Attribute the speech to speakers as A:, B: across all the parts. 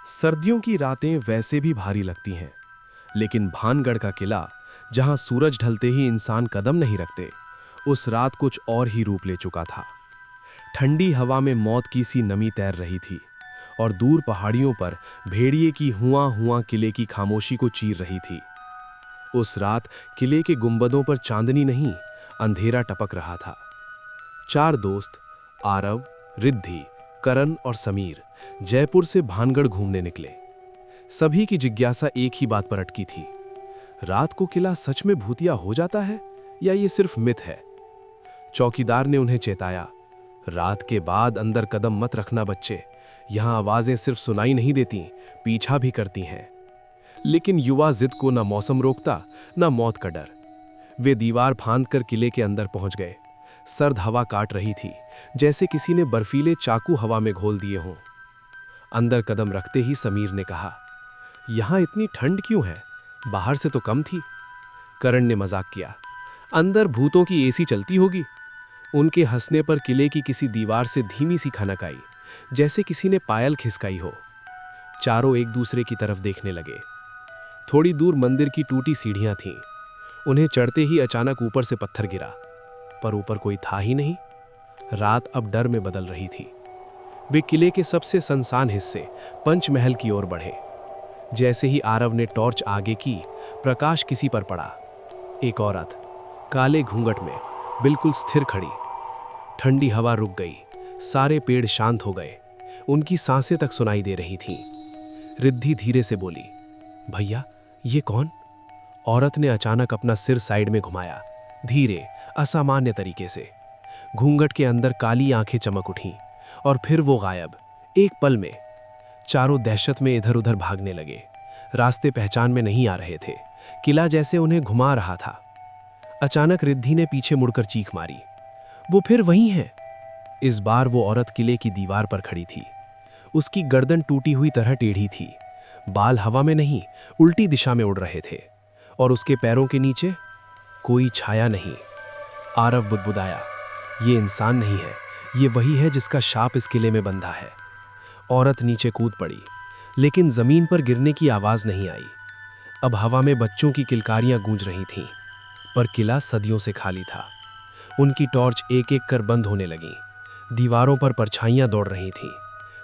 A: सर्दियों की रातें वैसे भी भारी लगती हैं, लेकिन भानगढ़ का किला, जहां सूरज ढलते ही इंसान कदम नहीं रखते, उस रात कुछ और ही रूप ले चुका था। ठंडी हवा में मौत की सी नमी तैर रही थी और दूर पहाड़ियों पर भेड़िए की हुआ हुआ किले की खामोशी को चीर रही थी। उस रात किले के गुंबदों पर चांदनी नहीं, अंधेरा टपक रहा था। चार दोस्त, आरव, रिद्धि, करण और समीर, जयपुर से भानगढ़ घूमने निकले। सभी की जिज्ञासा एक ही बात पर अटकी थी, रात को किला सच में भूतिया हो जाता है या ये सिर्फ मिथ है। चौकीदार ने उन्हें चेताया, रात के बाद अंदर कदम मत रखना बच्चे, यहां आवाजें सिर्फ सुनाई नहीं देती, पीछा भी करती हैं। लेकिन युवा जिद को न मौसम रोकता, न मौत का डर। वे दीवार फांदकर किले के अंदर पहुंच गए। सर्द हवा काट रही थी, जैसे किसी ने बर्फीले चाकू हवा में घोल दिए हों। अंदर कदम रखते ही समीर ने कहा, यहां इतनी ठंड क्यों है? बाहर से तो कम थी। करण ने मजाक किया, अंदर भूतों की एसी चलती होगी। उनके हंसने पर किले की किसी दीवार से धीमी सी खनक आई, जैसे किसी ने पायल खिसकाई हो। चारों एक दूसरे की तरफ देखने लगे। थोड़ी दूर मंदिर की टूटी सीढ़ियां थीं। उन्हें चढ़ते ही अचानक ऊपर से पत्थर गिरा, पर ऊपर कोई था ही नहीं। रात अब डर में बदल रही थी। वे किले के सबसे सुनसान हिस्से पंचमहल की ओर बढ़े। जैसे ही आरव ने टॉर्च आगे की, प्रकाश किसी पर पड़ा। एक औरत, काले घूंघट में, बिल्कुल स्थिर खड़ी। ठंडी हवा रुक गई, सारे पेड़ शांत हो गए। उनकी सांसें तक सुनाई दे रही थीं। रिद्धि धीरे से बोली, भैया ये कौन? औरत ने अचानक अपना सिर साइड में घुमाया, धीरे, असामान्य तरीके से। घूंघट के अंदर काली आंखें चमक उठीं और फिर वो गायब, एक पल में। चारों दहशत में इधर उधर भागने लगे। रास्ते पहचान में नहीं आ रहे थे। किला जैसे उन्हें घुमा रहा था। अचानक रिद्धि ने पीछे मुड़कर चीख मारी, वो फिर वहीं है। इस बार वो औरत किले की दीवार पर खड़ी थी। उसकी गर्दन टूटी हुई तरह टेढ़ी थी। बाल हवा में नहीं, उल्टी दिशा में उड़ रहे थे और उसके पैरों के नीचे कोई छाया नहीं। आरव बुदबुदाया, ये इंसान नहीं है, ये वही है जिसका शाप इस किले में बंधा है। औरत नीचे कूद पड़ी, लेकिन जमीन पर गिरने की आवाज नहीं आई। अब हवा में बच्चों की किलकारियां गूंज रही थीं, पर किला सदियों से खाली था। उनकी टॉर्च एक एक कर बंद होने लगी। दीवारों पर परछाइयां दौड़ रही थीं।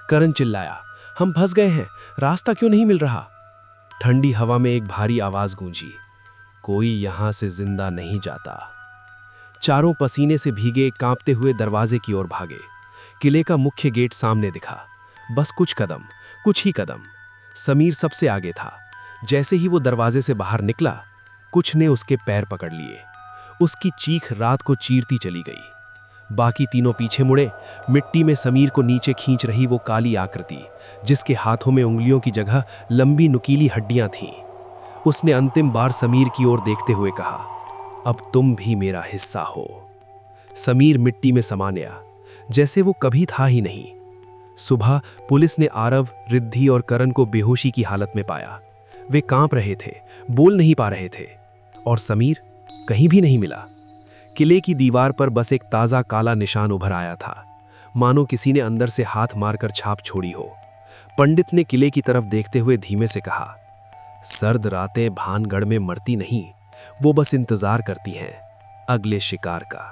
A: करण चिल्लाया, हम फंस गए हैं, रास्ता क्यों नहीं मिल रहा? ठंडी हवा में एक भारी आवाज गूंजी, कोई यहां से जिंदा नहीं जाता। चारों पसीने से भीगे कांपते हुए दरवाजे की ओर भागे। किले का मुख्य गेट सामने दिखा। बस कुछ कदम, कुछ ही कदम। समीर सबसे आगे था। जैसे ही वो दरवाजे से बाहर निकला, कुछ ने उसके पैर पकड़ लिए। उसकी चीख रात को चीरती चली गई। बाकी तीनों पीछे मुड़े। मिट्टी में समीर को नीचे खींच रही वो काली आकृति, जिसके हाथों में उंगलियों की जगह लंबी नुकीली हड्डियां थीं। उसने अंतिम बार समीर की ओर देखते हुए कहा, अब तुम भी मेरा हिस्सा हो। समीर मिट्टी में समा गया, जैसे वो कभी था ही नहीं। सुबह पुलिस ने आरव, रिद्धि और करण को बेहोशी की हालत में पाया। वे कांप रहे थे, बोल नहीं पा रहे थे। और समीर कहीं भी नहीं मिला। किले की दीवार पर बस एक ताजा काला निशान उभर आया था, मानो किसी ने अंदर से हाथ मारकर छाप छोड़ी हो। पंडित ने किले की तरफ देखते हुए धीमे से कहा, सर्द रातें भानगढ़ में मरती नहीं, वो बस इंतजार करती हैं अगले शिकार का।